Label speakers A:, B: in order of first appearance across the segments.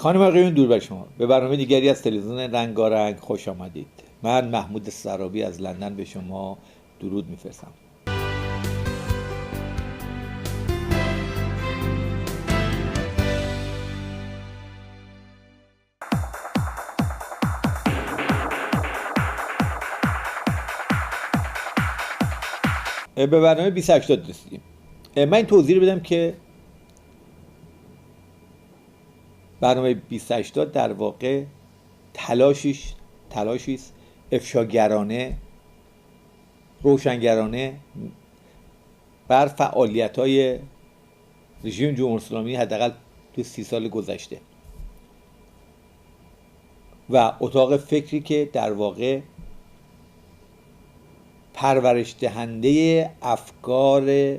A: خانم آقایون، دور بر شما. به برنامه دیگری از تلویزیون رنگارنگ خوش آمدید. من محمود سرابی از لندن به شما درود میفرستم. به برنامه 2080 رسیدیم. من این توضیح بدم که برنامه 2080 در واقع تلاشی است افشاگرانه، روشنگرانه بر فعالیت‌های رژیم جمهوری اسلامی حداقل تو 30 سال گذشته و اتاق فکری که در واقع پرورش دهنده افکار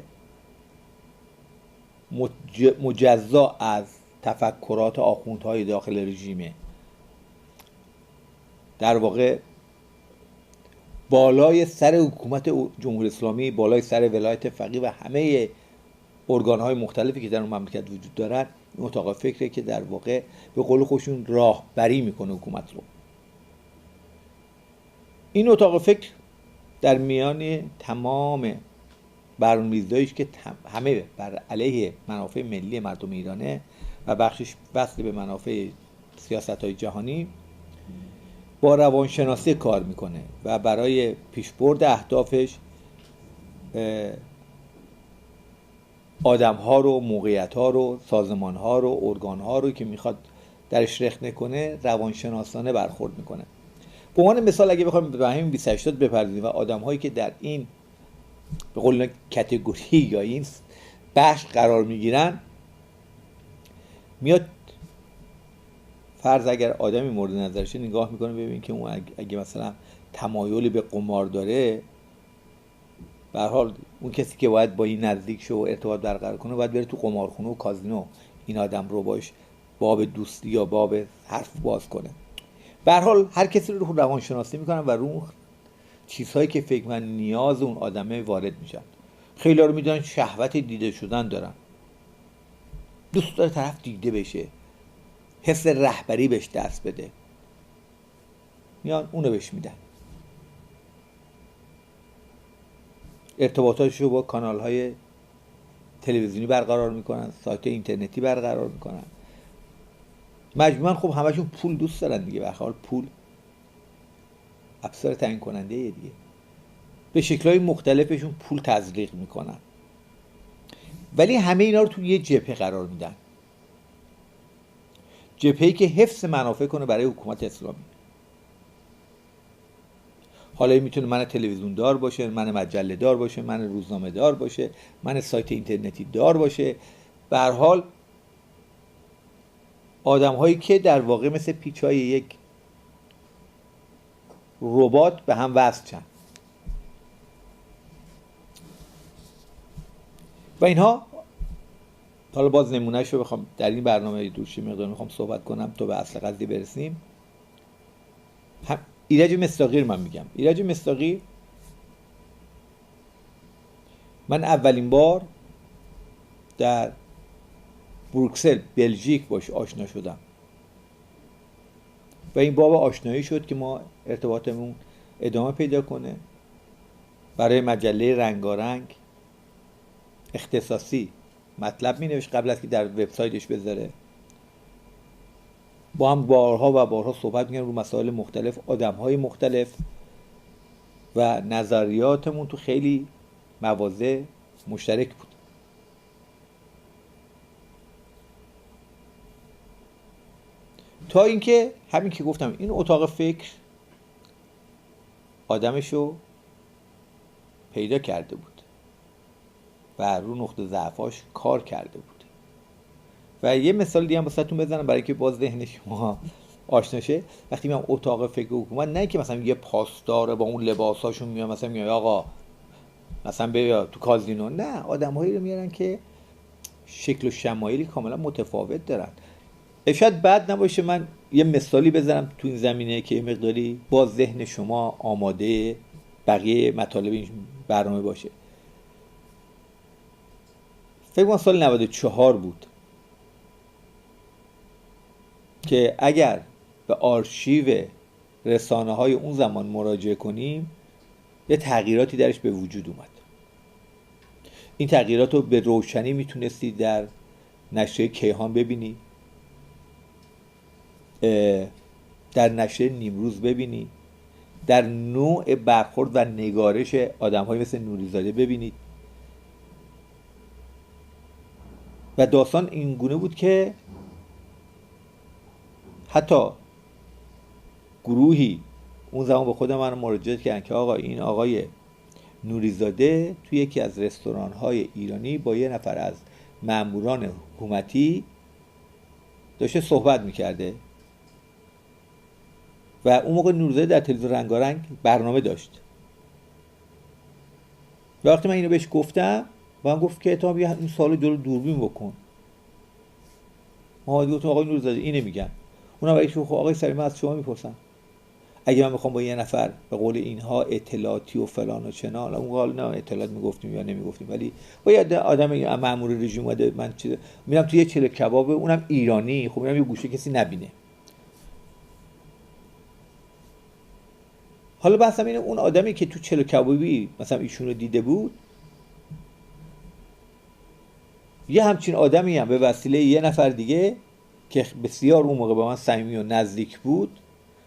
A: مجزا از تفکرات آخوندهای داخل رژیمه. در واقع بالای سر حکومت جمهوری اسلامی، بالای سر ولایت فقیه و همه ارگان‌های مختلفی که در اون مملکت وجود دارن، این اتاق فکره که در واقع به قول خودشون راهبری میکنه حکومت رو. این اتاق فکر در میان تمام برنامه‌ریزی‌هایش که همه بر علیه منافع ملی مردم ایرانه و بخشش وصل به منافع سیاست‌های جهانی، با روانشناسی کار میکنه و برای پیشبرد اهدافش آدم‌ها رو، موقعیت‌ها رو، سازمان‌ها رو، ارگان‌ها رو که میخواد درش رخنه کنه روانشناسانه برخورد میکنه. به عنوان مثال اگه بخوایم به همین 2080 بپردازیم و آدم‌هایی که در این به قول کاتگوری یا این بخش قرار میگیرن، میاد فرض اگر آدمی مورد نظرشه نگاه میکنه ببین که اون اگه مثلا تمایلی به قمار داره، به هر حال اون کسی که باید با این نزدیک شه و ارتباط برقرار کنه باید بره تو قمارخونه و کازینو این آدم رو باش باب دوستی یا باب حرف باز کنه. به هر حال هر کسی رو روانشناسی میکنن و رو چیزهایی که فکر من نیاز اون آدمه وارد میشن. خیلی ها رو میدونن شهوت دیده شدن دارن، دوست داره طرف دیده بشه، حس رهبری بهش دست بده، میان اونو بهش میدن، ارتباطاتش رو با کانال های تلویزیونی برقرار میکنن، سایت اینترنتی برقرار میکنن. مجموعاً خب همشون پول دوست دارن دیگه، به هر حال پول ابزار تعیین کننده دیگه. به شکل‌های مختلفشون پول تزریق میکنن، ولی همه اینا رو تو یه جبهه قرار میدن، جبهه‌ای که حفظ منافع کنه برای حکومت اسلامی. حالا میتونه من تلویزیون دار باشه، من مجله دار باشه، من روزنامه دار باشه، من سایت اینترنتی دار باشه. به هر حال آدم‌هایی که در واقع مثل پیچ‌های یک ربات به هم وصلن و اینها، حالا باز نمونه‌شو بخوام در این برنامه دوشی مقدار میخوام صحبت کنم تا به اصل قضیه برسیم. ایرج مصداقی رو من میگم. ایرج مصداقی، من اولین بار در بروکسل بلژیک باش آشنا شدم و این باب آشنایی شد که ما ارتباطمون ادامه پیدا کنه. برای مجله رنگارنگ اختصاصی مطلب می نوشت قبل از که در وبسایتش بذاره. با هم بارها و بارها صحبت می‌کردیم رو مسائل مختلف، آدم‌های مختلف و نظریاتمون تو خیلی مواضع مشترک بود. تا اینکه همین که گفتم این اتاق فکر آدمشو پیدا کرده بود و رو نقطه ضعفاش کار کرده بود. و یه مثال دیگه هم واسهتون بزنم برای که باز ذهن شما آشنا شه. وقتی میام اتاق فکر حکومت، نه که مثلا یه پاسدار با اون لباساشون میاد مثلا میگه آقا مثلا بیا تو کازینو، نه، آدم‌هایی رو میارن که شکل و شمایلی کاملا متفاوت دارن. شاید بد نباشه من یه مثالی بزنم تو این زمینه که مقداری باز ذهن شما آماده بقیه مطالب این برنامه باشه. فکر کنم سال 94 بود، که اگر به آرشیو رسانه‌های اون زمان مراجعه کنیم یه تغییراتی درش به وجود اومد. این تغییرات رو به روشنی میتونستید در نشریه کیهان ببینی، در نشریه نیمروز ببینی، در نوع برخورد و نگارش آدم‌های مثل نوریزاده ببینید. و داستان این گونه بود که حتی گروهی اون زمان به خود من مراجعه کردن که آقا این آقای نوریزاده توی یکی از رستوران‌های ایرانی با یه نفر از ماموران حکومتی داشته صحبت میکرده و اون موقع نوریزاده در تلویزیون رنگارنگ برنامه داشت. و وقتی من اینو بهش گفتم و من گفت که تا بیا این سوالو جلو دوربین بکن. ما گفتم آقای نوریزاده اینو میگم. اونم برای خب آقای سلیمی از شما میپرسم اگه من میخوام با یه نفر به قول اینها اطلاعاتی و فلان و چنان، اون قال نه اطلاعات میگفتیم یا نمیگفتیم، ولی با یه آدم مأمور رژیم اومده من چیز میرم توی یه چله کباب اونم ایرانی، خب میرم یه گوشه کسی نبینه. حالا بحثم اینه اون آدمی که تو چله کبابی مثلا ایشون رو دیده بود، یه همچین آدمی هم به وسیله یه نفر دیگه که بسیار اون موقع با من صمیمی و نزدیک بود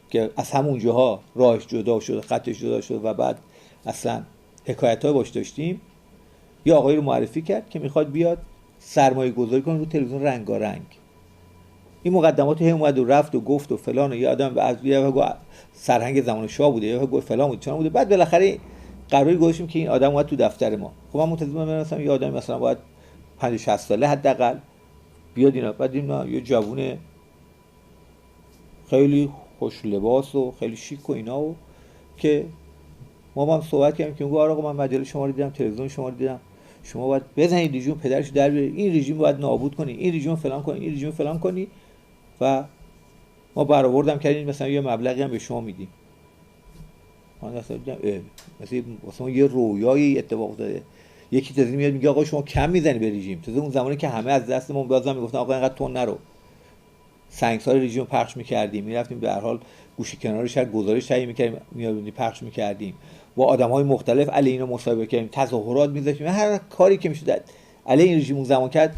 A: که از همون جاها راهش جدا شد، خطش جدا شد و بعد اصلا حکایت‌های باش داشتیم، یه آقایی رو معرفی کرد که میخواد بیاد سرمایه گذاری کنه رو تلویزیون رنگارنگ. این مقدمات هم اومد و رفت و گفت و فلان و یه آدم از سرهنگ زمان شاه بوده یا گفت فلان بود چنان بوده. بعد بالاخره قراری گذاشتیم که این آدم اومد تو دفتر ما. خب من منتظر مثلا یه آدم مثلا باید 50 60 ساله حداقل بیاد اینا. بعد این یه جوون خیلی خوش لباس و خیلی شیک و اینا و که ما با هم صحبت کردیم که میگه آقا من مجله شما رو دیدم، تلویزیون شما رو دیدم، شما باید بزنید رژیم پدرش در بیارید، این رژیم باید نابود کنی، این رژیم فلان کنی، این رژیم فلان کنی. و ما برآوردم کردیم مثلا یه مبلغی هم به شما میدیم. من اصلا دیدم مثلا یه رویایی اتفاق داره. یکی تازه میاد میگه آقا شما کم میزنی به رژیم. تازه اون زمانی که همه از دستمون بازم میگفتن آقا اینقدر تون نرو. سنگسار رژیم پخش میکردیم، میرفتیم به هر حال گوشه کنار شهر گزارش تهیه میکردیم، میادیم پخش میکردیم، با آدم‌های مختلف علیه اینا مصاحبه کردیم، تظاهرات میذاشتیم، هر کاری که میشد علیه این رژیم اون زمان کرد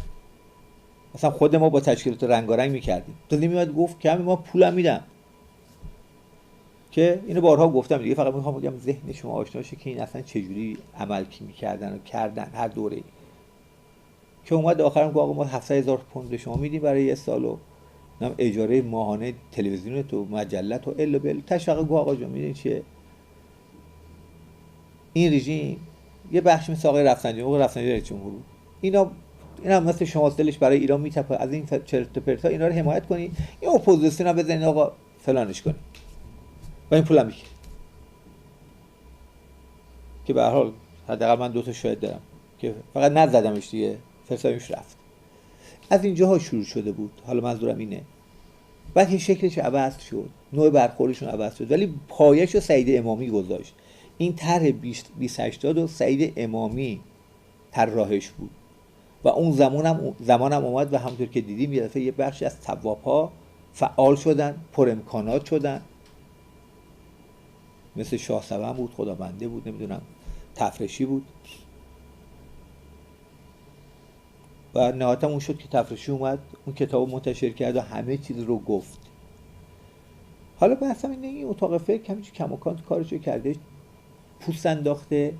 A: مثلا خود ما با تشکیلات رنگارنگ میکردیم. تا میاد گفت که ما پولم میدم، که اینو بارها گفتم دیگه، فقط میخوام بگم ذهن شما آشنا شه که این اصلا چجوری عمل میکردن و کردن هر دوره‌ای. که اومد آخرام گفت آقا ما 700,000 پوند به شما میدیم برای یه سال و نام اجاره ماهانه تلویزیون تو مجلت و الا بل تشویق. گفت آقا جون میدونی چیه، این رژیم یه بخش مثل آقای رفسنجانی رئیس جمهور بود، اینا مثل شما دلش برای ایران میتپه، از این چرت و پرتا اینا رو حمایت کنی، این اپوزیسیون هم بزنین آقا فلانش کنی و این پولم میگیره. که به هر حال حداقل من 2 تا شاهد دارم که فقط نزدمش دیگه، فرستادمش رفت. از اینجاها شروع شده بود. حالا منظورم اینه بعد شکلش عوض شد، نوع برخوردشون عوض شد، ولی پایه‌ش رو سعید امامی گذاشت. این طرح 2080 و سعید امامی طراحش بود و اون زمانم اومد و همونطور که دیدیم یه دفعه یه بخشی از تواب‌ها فعال شدن، پر امکانات شدن، مثل شاه سبن بود، خدابنده بود، نمیدونم تفرشی بود. و نهایتا اون شد که تفرشی اومد اون کتاب منتشر کرد و همه چیز رو گفت. حالا بحثم اینه این اتاق فکر همینجور کماکان تو کارشو کرده، پوست انداخته،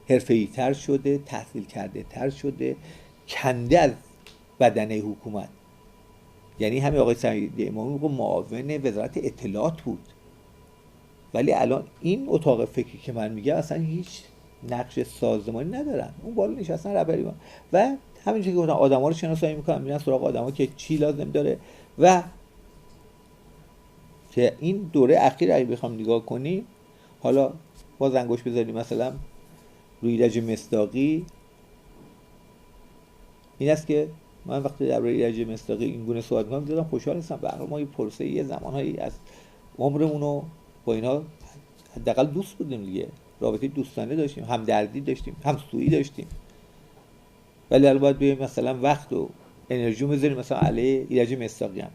A: حرفه‌ای تر شده، تحصیل کرده تر شده، کنده از بدنه حکومت. یعنی همین آقای سعید امامی معاون وزارت اطلاعات بود، ولی الان این اتاق فکری که من میگم اصلا هیچ نقش سازمانی ندارن، اون بالا نشستن رهبری و همینجوری که گفتم آدم‌ها رو شناسایی میکنن، میرن سراغ آدم‌ها که چی لازم داره. و که این دوره اخیر اگه بخوام نگاه کنیم، حالا باز انگوش بذاریم مثلا روی ایرج مصداقی، این است که من وقتی در روی ایرج مصداقی این گونه صحبت می‌کنم دیدم خوشحال نیستم. به هر حال ما یه پروسه یه زمانهایی از عمرمون رو با اینا حداقل دوست بودیم دیگه، رابطه دوستانه داشتیم، همدردی داشتیم، همسویی داشتیم، ولی الان باید بیایم مثلا وقت و انرژی بذاریم مثلا علیه ایرج مصداقی هم.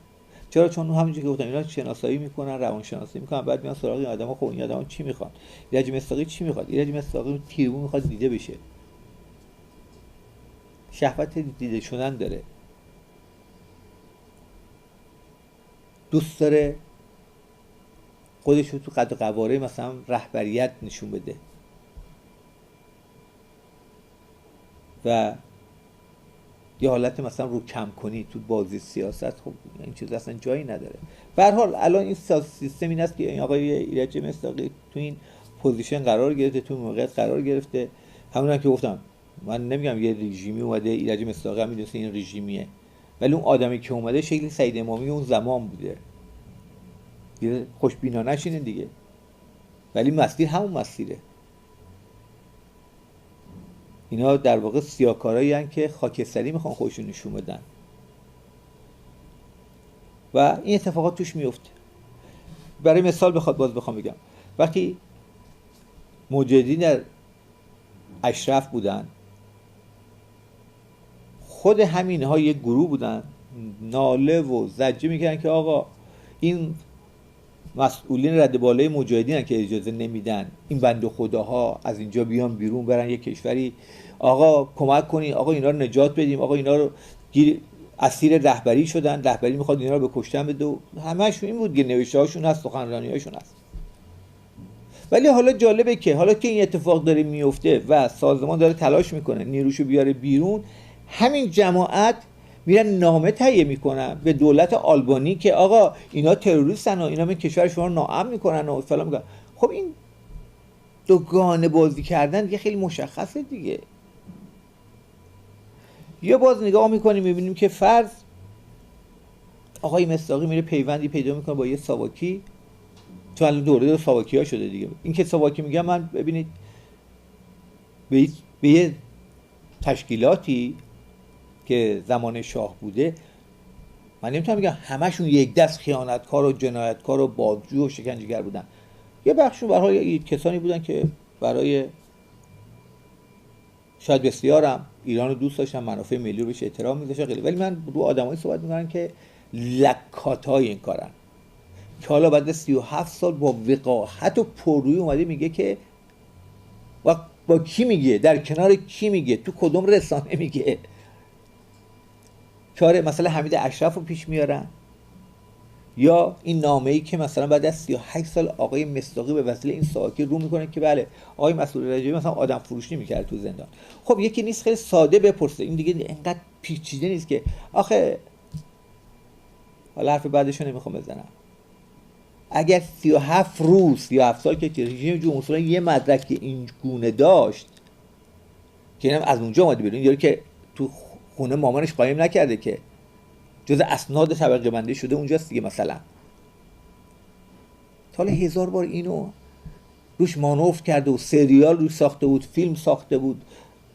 A: چرا؟ چون همونجوری که گفتم اینا شناسایی میکنن، روانشناسی میکنن، بعد میان سراغ این آدما. خب این آدما چی میخوان؟ ایرج مصداقی چی میخواد؟ ایرج مصداقی تیرمو میخواد دیده بشه، شهوت دیده شدن داره، دوست داره خودش رو تو قد و قواره مثلا رهبریت نشون بده و یه حالت مثلا رو کم کنی تو بازی سیاست. خب این چیز اصلا جایی نداره. به هر حال الان این سیستم این است که این آقای ایرج مصداقی تو این پوزیشن قرار گرفته، تو موقعیت قرار گرفته. همون که گفتم، من نمیگم یه رژیمی اومده ایرج مصداقی هم میدونسته این رژیمیه، ولی اون آدمی که اومده شکل سعید امامی اون زمان بوده، یه خوشبینانش اینه دیگه، ولی مسیر همون مسیره. اینا در واقع سیاهکارایی هستن که خاکستری میخوان خودشون نشون بدن و این اتفاقات توش میفته. برای مثال بخوام بگم، وقتی مجاهدین در اشرف بودن، خود همین ها یک گروه بودن ناله و زجه میکردن که آقا این مسئولین رد بالای مجاهدین که اجازه نمیدن این بنده خداها از اینجا بیان بیرون برن یک کشوری، آقا کمک کنین، آقا اینا رو نجات بدیم، آقا اینا رو اسیر رهبری شدن، رهبری میخواد اینا رو به کشتن بده. همه‌شون این بود که نوشته هاشون هست، سخنرانی هاشون هست. ولی حالا جالبه که حالا که این اتفاق داره میفته و سازمان داره تلاش میکنه نیروشو بیاره بیرون، همین جماعت میرن نامه تهیه میکنن به دولت آلبانی که آقا اینا تروریستن و اینا من کشور شما رو ناامن میکنن و فلان میکنن. خب این دوگانه بازی کردن دیگه خیلی مشخصه دیگه. یا باز نگاه میکنیم میبینیم که فرض آقای مصداقی میره پیوندی پیدا میکنه با یه ساواکی، تو الان دوره ساواکی ها شده دیگه. این که ساواکی میگم، من ببینید به یه تشکیلاتی که زمان شاه بوده، من نمیتونم بگم همشون یک دست خیانتکار و جنایتکار و بازجو و شکنجهگر بودن. یه بخششون به هر حال کسانی بودن که برای شاید بسیارم ایران رو دوست داشتن، منافع ملی رو بهش احترام میذاشتن خیلی، ولی من رو آدمایی صحبت میکنم که لکاتای این کارن، که حالا بعد 37 سال با وقاحت و پررویی اومده میگه که با کی میگه، در کنار کی میگه، تو کدوم رسانه میگه. کار مثلا حمید اشرف رو پیش میارن، یا این نامه‌ای که مثلا بعد از 38 سال آقای مصداقی به وسیله این ساواکی رو میکنه که بله آقای مسئول رجبی مثلا آدم فروشی میکرد تو زندان. خب یکی نیست خیلی ساده بپرسه، این دیگه اینقدر پیچیده نیست که آخه، حالا حرف بعدش رو نمیخوام بزنم، اگر 37 روز 37 سال که رژیم جمهوری اسلامی یه مدرک این گونه داشت که اینم از اونجا اومده بیرون، یعنی که تو خونه مامانش قایم نکرده، که جز اسناد طبقه بندی شده اونجاست دیگه. مثلا حالا 1000 بار اینو روش مانور کرده و سریال روش ساخته بود، فیلم ساخته بود،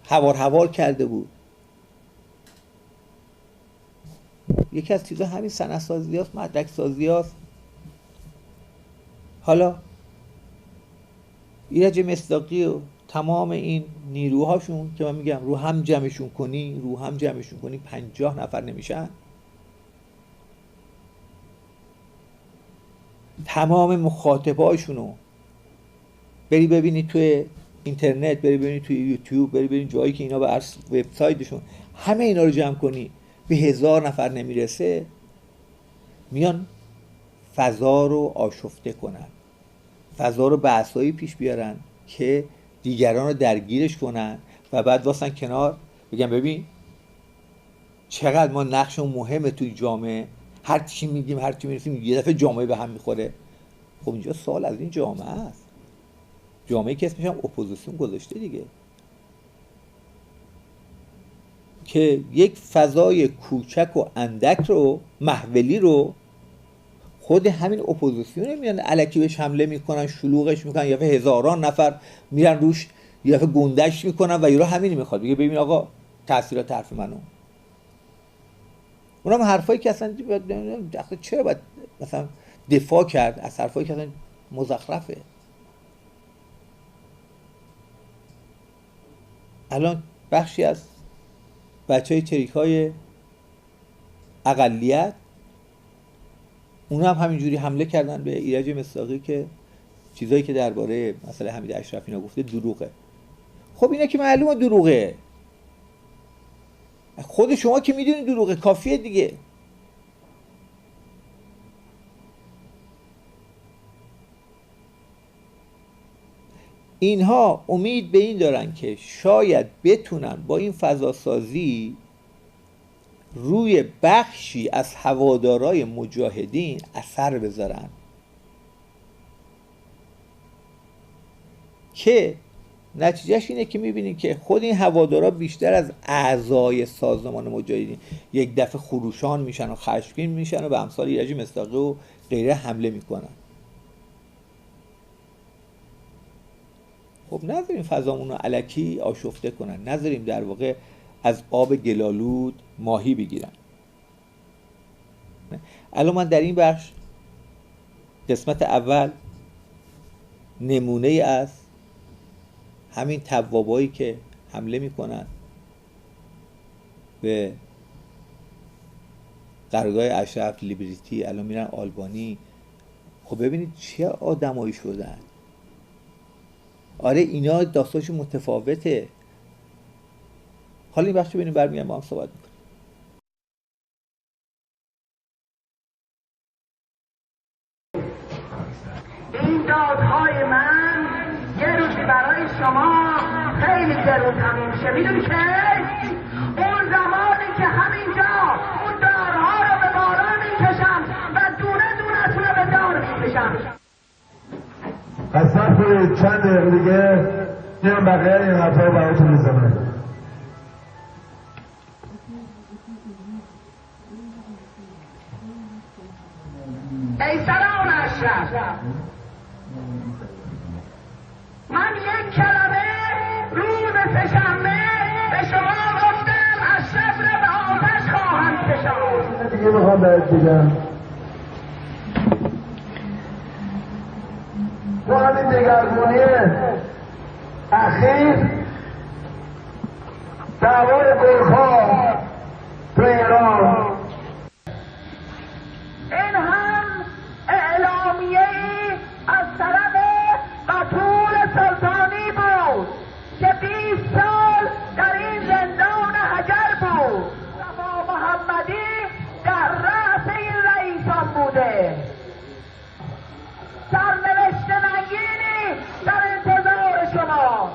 A: هوار کرده بود. یکی از چیزا همین سند سازی هاست، مدرک سازی هاست. حالا ایرج مصداقی و تمام این نیروهاشون که من میگم رو هم جمعشون کنی 50 نفر نمیشن. تمام مخاطباشونو بری ببینی توی اینترنت، بری ببینی توی یوتیوب، بری ببینی جایی که اینا به وبسایتشون، همه اینا رو جمع کنی به 1000 نفر نمیرسه. میان فضا رو آشفته کنن، فضا رو بحثایی پیش بیارن که دیگران رو درگیرش کنن و بعد واسن کنار بگم ببین چقدر ما نقشمون مهمه توی جامعه، هر چی میگیم هر چی میرسیم یه دفعه جامعه به هم میخوره. خب اینجا سوال از این جامعه است، جامعه که اسمش هم اپوزیسیون گذاشته دیگه، که یک فضای کوچک و اندک رو، محولی رو، خود همین اپوزیسیون میان الکی بهش حمله میکنن، شلوغش میکنن، یا هزاران نفر میرن روش یه دفعه گندش میکنن و یارو همین میخواد بگه ببین آقا تاثیرات حرف منو. اونم حرفایی که اصلا چرا باید مثلا دفاع کرد از حرفایی که اصلا مزخرفه. الان بخشی از بچهای چریک‌های اقلیت اونا هم همینجوری حمله کردن به ایرج مصداقی که چیزایی که درباره مثلا حمید اشرفی اینا گفته دروغه. خب اینا که معلومه دروغه، خود شما که میدونید دروغه، کافیه دیگه. اینها امید به این دارن که شاید بتونن با این فضاسازی روی بخشی از هوادارای مجاهدین اثر بذارن که نتیجهش اینه که میبینید که خود این هوادارا بیشتر از اعضای سازمان مجاهدین یک دفعه خروشان میشن و خشمگین میشن و به امثال ایرج مصداقی و غیره حمله میکنن. خب نذاریم فضامون رو الکی آشفته کنن، نذاریم در واقع از آب گلالود ماهی بگیرن. الان من در این بخش قسمت اول نمونه ای از همین توابایی که حمله میکنن به قرارگاه اشرف، لیبریتی، الان میرن آلبانی. خب ببینید چه آدمایی شدن. آره اینا داستانشون متفاوته. حالا این بخش ببینیم، برمیگردیم با هم صحبت میکنیم.
B: این دادهای من یه روزی برای شما خیلی درون تموم میشه. میدونی که اون زمانی که همینجا اون دارها رو به بالا میکشم و دونه دونتون رو به دار میکشم.
C: قسم کنید چند دقیقه دیگه میام بقیه این حرفا رو براتون میزنم.
B: ای سلام اشرف، من یک کلمه روز سه‌شنبه به شما گفتم اشرف را به آتش خواهم کشاند.
C: دیگه میخوام بهت بگم تو همین دگرگونی اخیر دعوای گرخا تو ایران،
B: این هم اعلامیه‌ای از طرف قطور سلطانی بود که 20 سال در این زندان حجر بود. مصطفی محمدی در رأس این رئیسان بوده. سرنوشت نگینی در انتظار شما.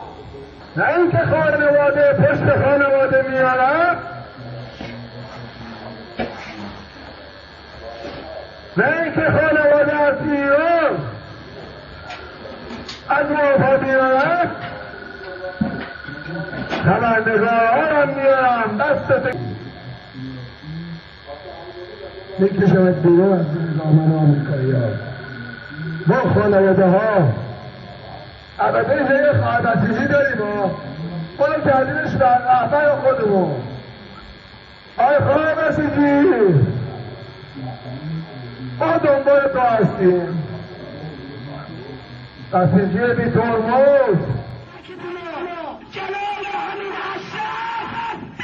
C: نه اینکه خانواده پشت خانواده میارم، نه اینکه خانواده از ایران از موفا میارم، خبرنگارم میارم دستت میکشمت بیرون از نظامان آمریکایی ها. ما خانواده ها البته اینجا یه خواهدستیزی داریم ها، اونو کردیمش به رهبر خودمون. آی خواهدستیزی ما دنبال تو هستیم، بسیجی بی ترمز
B: جلال همین اشرف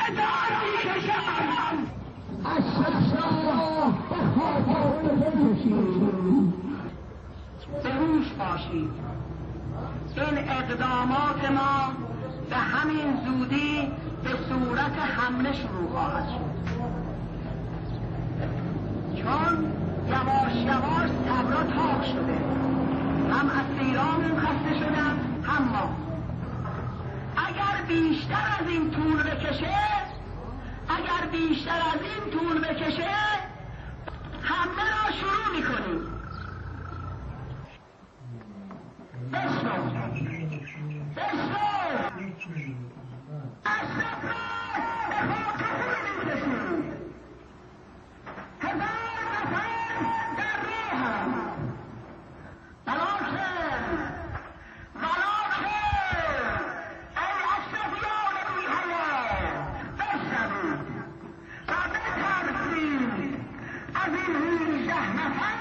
B: اداره میکشم. اشرف را به خاطر بکشید. به هوش باشید. این اقدامات ما به همین زودی به صورت حمله شروع خواهد شد، چون یواش یواش صبرا تاق شده. هم اسیرامون خسته شدن هم ما. اگر بیشتر از این طول بکشه حمله را شروع میکنیم. بشنو اشرف را به خاطر میکشیم. 1000 نفر در راهم. ولکن ای اشرفیان میهنه بشنوید و بترسید از این 18 نفر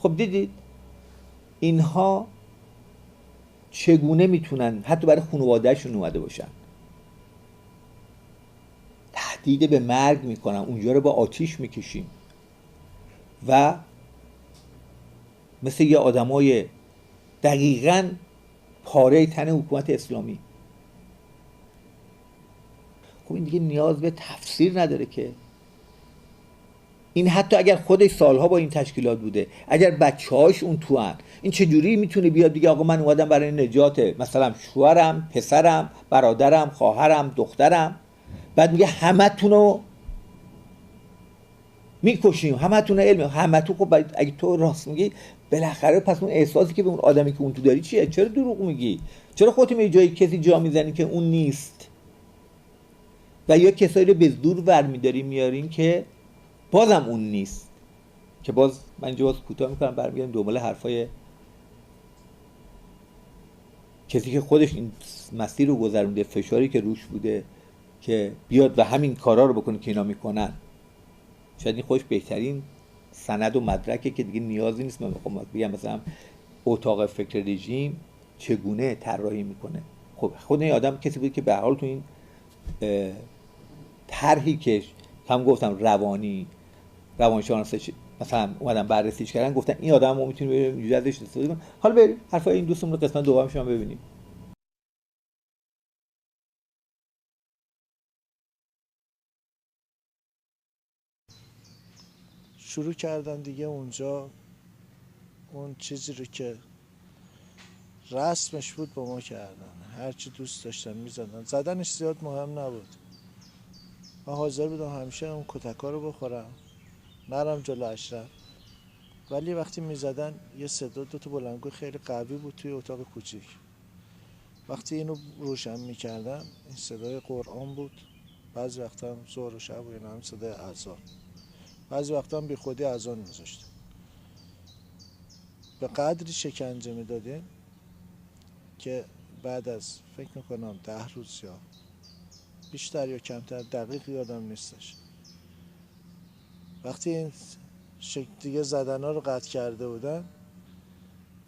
A: خب دیدید اینها چگونه میتونن حتی برای خانوادهشون اومده باشن، تهدید به مرگ میکنن، اونجا رو با آتیش میکشیم و مثل یه آدمای دقیقاً پاره تن حکومت اسلامی. خب این دیگه نیاز به تفسیر نداره که. این حتی اگر خودش سالها با این تشکیلات بوده، اگر بچه‌هاش اون تو هن، این چجوری میتونه بیاد دیگه آقا من اومدم برای نجات مثلا شوهرم، پسرم، برادرم، خواهرم، دخترم، بعد میگه همتونو میکشیم، همتون علم، همتون. خب اگه تو راست میگی بالاخره پس اون احساسی که به اون آدمی که اون تو داری چیه؟ چرا دروغ میگی؟ چرا خودت می جای کسی جا میزنی که اون نیست؟ و یا کسایی رو به زور برمیداری میارین که بازم اون نیست. که باز من اینجا باز کوتاه میکنم، برمیگردم دنبال حرفای کسی که خودش این مسیر رو گذرونده، فشاری که روش بوده که بیاد و همین کارا رو بکنه که اینا میکنن. شاید این خودش بهترین سند و مدرکه که دیگه نیازی نیست من بگم مثلا اتاق فکر رژیم چگونه طراحی میکنه. خب خود این آدم کسی بود که به هر حال تو این طرحی که هم گفتم روانشناسش مثلا اومدن بررسیش کردن، گفتن این آدم ما میتونیم بریم ازش استفاده کنیم. حالا بریم حرفای این دوستمون رو قسمت دومش هم ببینیم.
D: شروع کردن دیگه اونجا اون چیزی رو که رسمش بود با ما کردن، هرچی دوست داشتن میزدن، زدنش زیاد مهم نبود. من حاضر بودم همیشه اون کتکا رو بخورم، نرم جلو اشرف. ولی وقتی میزدن یه صدا دو تا بلندگو خیلی قوی بود توی اتاق کوچیک. وقتی اینو روشن میکردم این صدای قرآن بود، بعضی وقتا هم ظهر و شب و اینا هم صدای اذان، بعضی وقتا هم بی خودی اذان میذاشتم. به قدری شکنجه میدادیم که بعد از فکر میکنم 10 روز یا بیشتر یا کمتر دقیق یادم نیستش، وقتی این دیگه زدنها رو قطع کرده بودن،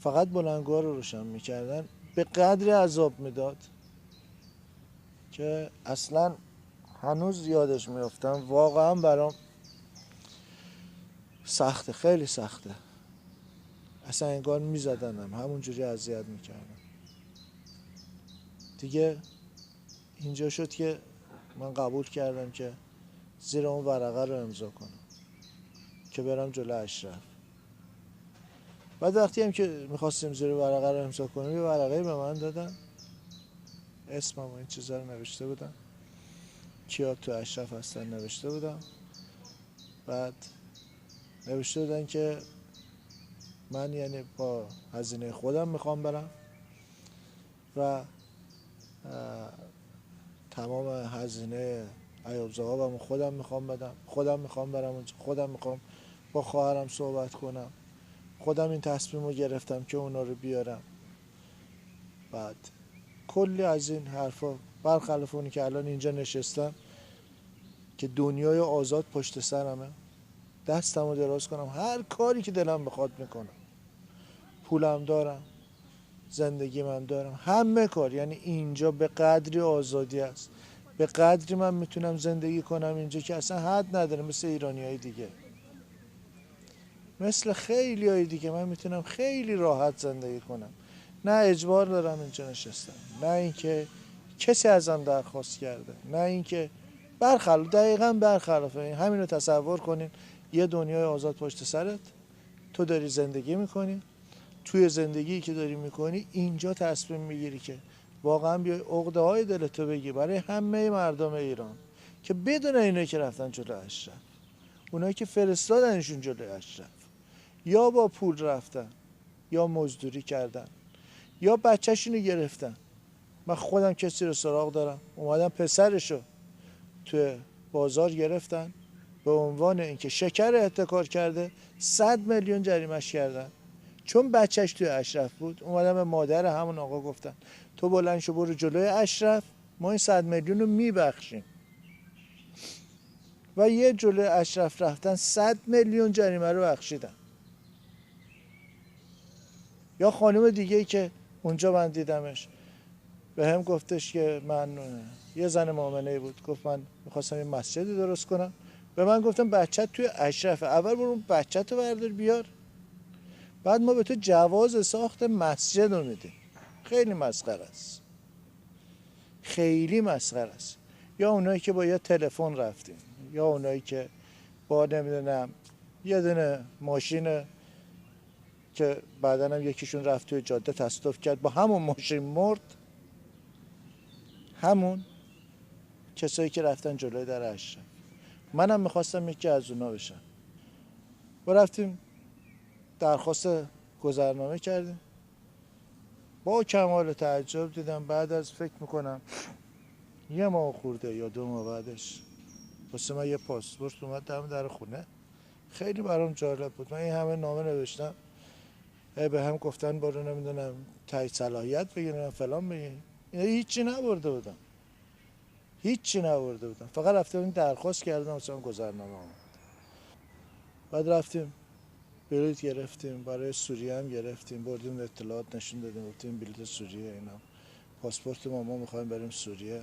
D: فقط بلندگوها رو روشن میکردن، به قدری عذاب میداد که اصلا هنوز یادش میافتم. واقعا برام سخته، خیلی سخته. اصلا انگار میزدنم، همونجوری اذیت میکردم. دیگه اینجا شد که من قبول کردم که زیر اون ورقه رو امضا کنم که برم جلو اشرف. بعد وقتی هم که میخواستیم زیر ورقه رو امضا کنیم، یه ورقه به من دادن، اسمم و این چیزا رو نوشته بودن، کیا تو اشرف هستن نوشته بودم. بعد نوشته بودن که من یعنی با هزینه خودم میخوام برم و تمام هزینه ایوب زغابم خودم میخوام بدم، خودم میخوام برم اونجا، خودم میخوام با خواهرم صحبت کنم، خودم این تصمیم رو گرفتم که اونا رو بیارم. بعد کلی از این حرفا، برخلاف اونی که الان اینجا نشستم که دنیای آزاد پشت سرمه، دستمو دراز کنم، هر کاری که دلم بخواد میکنم. پولم دارم، زندگی من دارم، همه کار. یعنی اینجا به قدری آزادی است، به قدری من میتونم زندگی کنم اینجا که اصلا حد نداره. مثل ایرانیای دیگه، مثل خیلی های دیگه من میتونم خیلی راحت زندگی کنم. نه اجبار دارم اینجا نشستم، نه اینکه کسی ازم درخواست کرده، نه اینکه دقیقاً برخلاف این. همین رو تصور کنین، یه دنیای آزاد پشت سرت، تو داری زندگی میکنی، توی زندگی که داری میکنی اینجا تصمیم میگیری که واقعا بیای عقده های دلتو بگی برای همه مردم ایران که بدون اینایی که رفتن جلو اشرف، اونایی که فرستادنشون جلو اشرف، یا با پول رفتن، یا مزدوری کردن، یا بچه‌شونو گرفتن. من خودم کسی رو سراغ دارم، اومدم پسرشو توی بازار گرفتن، به عنوان اینکه شکر احتکار کرده 100 میلیون جریمش کردن. چون بچهش توی اشرف بود، اومدم به مادر همون آقا گفتن تو بلند شو برو جلوی اشرف، ما این 100 میلیون رو میبخشیم. و یه جلوی اشرف رفتن 100 میلیون جریمه رو بخشیدن. یا خانم دیگه‌ای که اونجا من دیدمش به هم گفتش که من، یه زن مؤمنه بود، گفت من میخواستم یه مسجدی درست کنم. به من گفتم بچت توی اشرف، اول برو بچت رو بردار بیار، بعد ما به تو جواز ساخت مسجد رو میدیم. خیلی مسخره است، خیلی مسخره است. یا اونایی که با یه تلفن رفتیم، یا اونایی که با نمیدونم یه دونه ماشین که بعدن هم یکیشون رفت توی جاده تصادف کرد با همون ماشین مرد. همون کسایی که رفتن جلوی در اشرف، منم میخواستم یکی از اونا بشم. و رفتیم درخواست گذرنامه کردیم. با کمال تعجب دیدم بعد از فکر میکنم 1 ماه خورده یا 2 ماه بعدش واسه من یه پاسپورت اومد در خونه. خیلی برام جالب بود. من این همه نامه نوشتم، به هم گفتن برو نمیدونم تایید صلاحیت بگیرن فلان بگیرن. اینا هیچی نبرده بودم، هیچی نبرده بودم، فقط رفتم این درخواست کردم واسه گذرنامه اومد. بعد رفتیم بلیط گرفتیم، برای سوریه هم گرفتیم، بردیم اطلاعات نشون دادیم، گفتیم بلیط سوریه اینا، پاسپورت ما میخوایم بریم سوریه.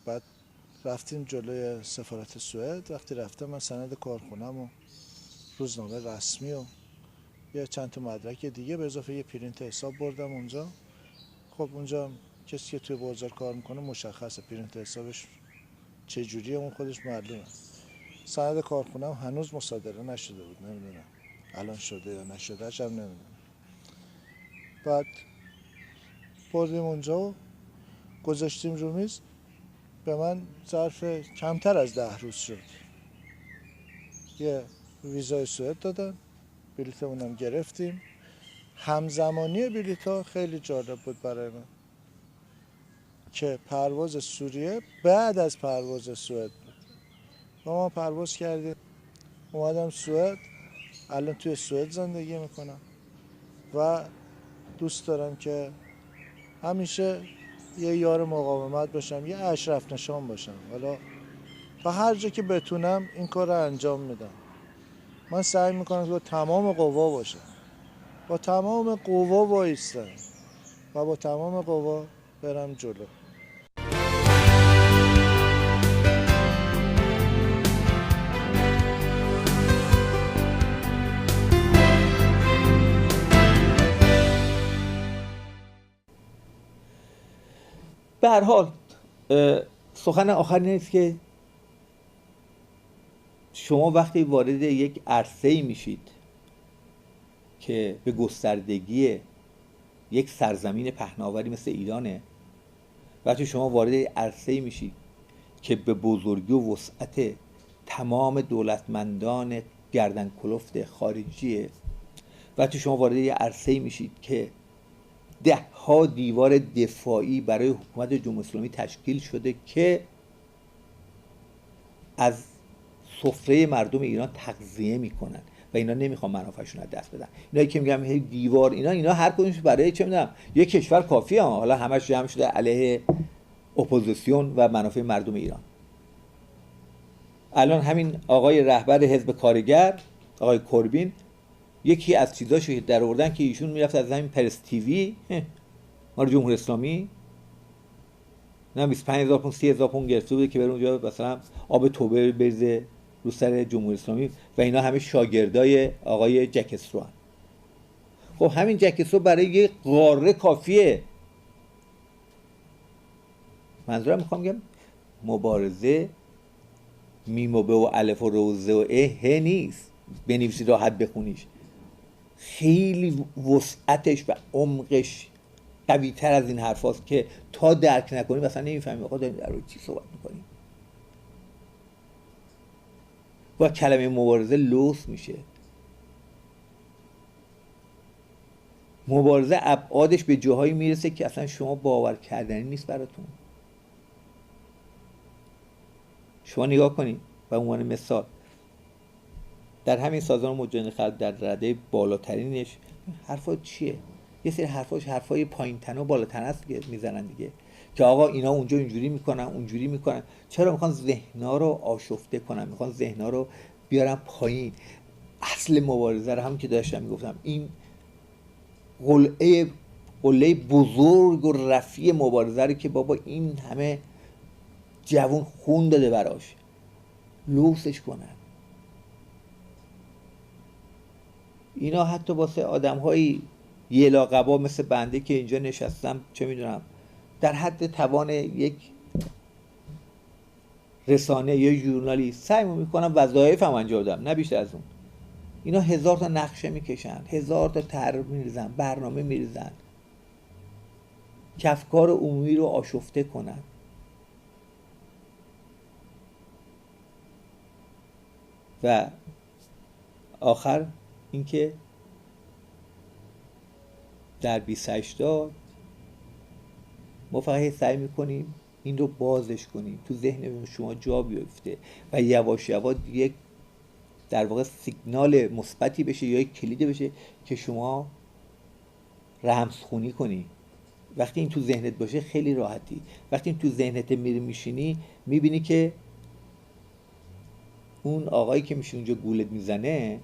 D: بعد رفتیم جلوی سفارت سوئد. وقتی رفتم من سند کارخونم و روزنامه رسمی و یه چند تا مدرک دیگه به اضافه یه پرینت حساب بردم اونجا. خب اونجا کسی که توی بازار کار میکنه مشخصه پرینت حسابش چه جوریه، اون خودش معلومه. سند کارخونم هنوز مصادره نشده بود، نمیدونم الان شده یا نشده، هم نمیدونم. بعد بردیم اونجا و گذاشتیم رو میز. به من ظرف کمتر از 10 روز شد یه ویزای سوئد دادن، بلیطمونم گرفتیم. همزمانی بلیط ها خیلی جالب بود برای من که پرواز سوریه بعد از پرواز سوئد بود. ما پرواز کردیم، اومدم سوئد، الان توی سوئد زندگی میکنم و دوست دارم که همیشه یه یار مقاومت باشم، یه اشرف نشان باشم. حالا تا هر جا که بتونم این کار رو انجام میدم. من سعی میکنم که با تمام قوا باشم، با تمام قوا وایستم و با تمام قوا برم جلو.
A: به هر حال سخن آخر نیست که شما وقتی وارد یک عرصه‌ای میشید که به گستردگی یک سرزمین پهناوری مثل ایرانه، وقتی شما وارد عرصه‌ای میشید که به بزرگی و وسعت تمام دولتمندان گردن کلفت خارجیه، وقتی شما وارد یک عرصه‌ای میشید که 10 دیوار دفاعی برای حکومت جمهوری اسلامی تشکیل شده که از سفره مردم ایران تغذیه میکنن و اینا نمیخوان منافعشون از دست بدن. اینایی که میگم هی دیوار اینا هر کدومش برای چه میدونم یک کشور کافیه، حالا همش جمع شده علیه اپوزیسیون و منافع مردم ایران. الان همین آقای رهبر حزب کارگر آقای کوربین یکی از چیزاشو که در آوردن که ایشون میرفت از همین پرس تیوی مال جمهوری اسلامی نه 25000 پوند 30000 پوند گرفته بوده که بره اونجا مثلا آب توبه بریزه رو سر جمهوری اسلامی و اینا همه شاگردای آقای جک استرو هن. خب همین جک استرو برای یه قاره کافیه. منظورم میخوام بگم مبارزه میم و به و الف و روزه و ه نیست بنویسی راحت بخونیش، خیلی وسعتش و عمقش قوی تر از این حرف هاست که تا درک نکنیم مثلا نمیفهمیم آقا داریم در روی چی صحبت میکنیم. و کلمه مبارزه لوس میشه. مبارزه ابعادش به جاهایی میرسه که اصلا شما باور کردنی نیست براتون. شما نگاه کنید به عنوان مثال در همین سازمان مجاهدین خلق در رده بالاترینش حرفا چیه؟ یه سری حرفای پایین‌تر و بالاتر است که میزنن دیگه که آقا اینا اونجا اینجوری میکنن اونجوری میکنن. چرا میخوان ذهن‌ها رو آشفته کنن، میخوان ذهن‌ها رو بیارن پایین. اصل مبارزه رو هم که داشتم میگفتم این قله بزرگ و رفیع مبارزه رو که بابا این همه جوون خون داده براش لوسش کنن. اینا حتی واسه آدم‌های یه لاقبا مثل بنده که اینجا نشستم چه میدونم در حد توان یک رسانه یا ژورنالی سعی میکنم وظایفم انجام بدم نه بیشتر از اون. اینا 1000 تا نقشه میکشن، 1000 تا طرح میریزن، برنامه میریزن که افکار عمومی رو آشفته کنن. و آخر اینکه در 2080 ما فقط سعی میکنیم این رو بازش کنیم تو ذهن شما جا بیفته و یواش یواش یک در واقع سیگنال مثبتی بشه یا یک کلید بشه که شما رمزخونی کنی. وقتی این تو ذهنت باشه خیلی راحتی. وقتی این تو ذهنت میشینی میبینی که اون آقایی که میشه اونجا گولت میزنه،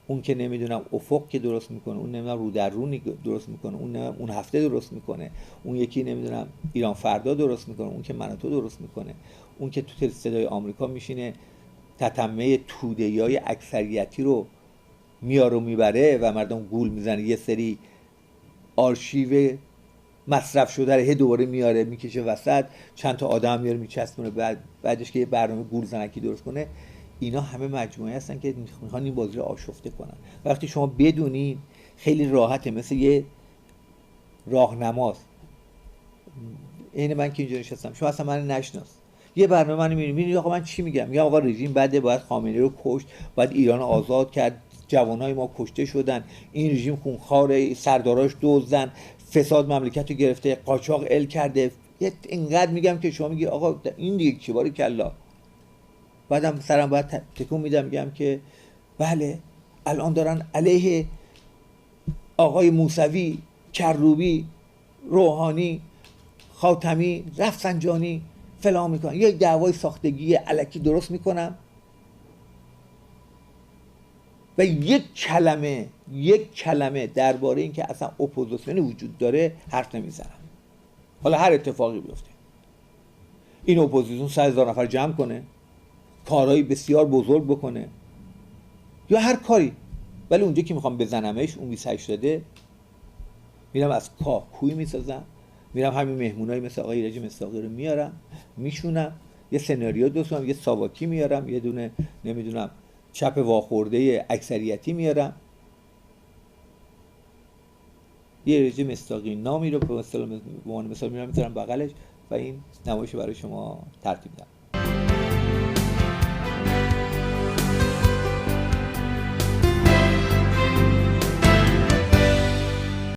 A: اون که نمیدونم افق که درست میکنه، اون نمیدونم رو در رو درست میکنه، اون هفته درست میکنه، اون یکی نمیدونم ایران فردا درست میکنه، اون که من و تو درست میکنه، اون که تو صدای آمریکا میشینه تتمه توده‌ای اکثریتی رو میاره و میبره و مردم گول میزنه، یه سری آرشیو مصرف شده رو دوباره میاره میکشه وسط، چند تا آدم میاره میچسبونه، بعدش که یه برنامه گول زنکی درست کنه. اینا همه مجموعه هستن که میخوان این بازی رو آشفته کنن. وقتی شما بدونین خیلی راحته، مثل یه راهنماست. این من که اینجا نشستم شما اصلا من نشناس، یه برنامه منو میبینی آقا من چی میگم؟ میگم آقا رژیم بده، باید خامنه‌ای رو کشت، باید ایران آزاد کرد، جوانای ما کشته شدن، این رژیم خونخواره، سرداراش دزدن، فساد مملکت رو گرفته، قاچاق ال کرده. یه اینقدر میگم که شما میگی آقا این دیگه چی باری کلا. بعدم سرم باید تکون میدم میگم که بله الان دارن علیه آقای موسوی، کروبی، روحانی، خاتمی، رفسنجانی فلان میکنن، یه دعوای ساختگی الکی درست میکنم و یک کلمه درباره این که اصلا اپوزیسیونی وجود داره حرف نمیزنم. حالا هر اتفاقی بیفته، این اپوزیسیون 100,000 نفر جمع کنه، کارهای بسیار بزرگ بکنه یا هر کاری، ولی اونجا که میخوام بزنمش اون 28 میرم از کوی میسازم، میرم همین مهمونایی مثل آقای ایرج مصداقی رو میارم میشونم، یه سناریو درست کنم، یه ساواکی میارم، یه دونه نمیدونم چپ واخورده اکثریتی میارم، یه ایرج مصداقی نامی رو به مثال میارم میذارم بغلش و این نمایش برای شما ترتیب میدم.